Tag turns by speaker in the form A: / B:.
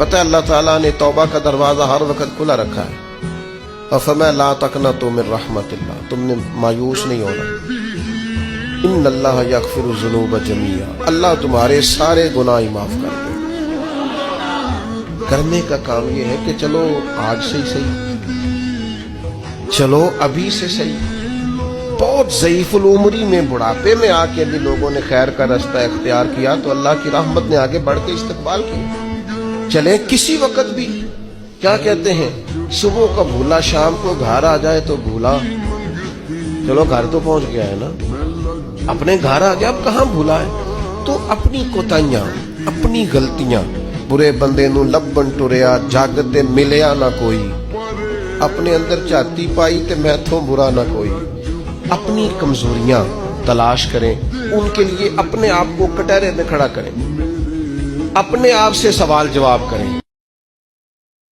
A: پتہ ہے اللہ تعالیٰ نے توبہ کا دروازہ ہر وقت کھلا رکھا ہے، اور فرمایا لا تقنطوا من رحمت اللہ، تم نے مایوس نہیں ہونا، ان اللہ یغفر الذنوب جميعا، اللہ تمہارے سارے گناہ معاف کر دے۔ کرنے کا کام یہ ہے کہ چلو آج سے ہی صحیح، چلو ابھی سے صحیح۔ بہت ضعیف العمری میں بڑھاپے میں آ کے بھی لوگوں نے خیر کا رستہ اختیار کیا تو اللہ کی رحمت نے آگے بڑھ کے استقبال کیا۔ چلیں کسی وقت بھی، کیا کہتے ہیں، صبح کا بھولا شام کو گھر آ جائے تو بھولا، چلو گھر تو پہنچ گیا ہے نا، اپنے گھر آ گیا، اب کہاں بھولا ہے؟ تو اپنی کوتاہیاں، اپنی غلطیاں، برے بندے نو لبن ٹریا جاگتے ملیا نہ کوئی، اپنے اندر چاتی پائی تے میں تھوں برا نہ کوئی۔ اپنی کمزوریاں تلاش کریں، ان کے لیے اپنے آپ کو کٹہرے میں کھڑا کریں، اپنے آپ سے سوال جواب کریں۔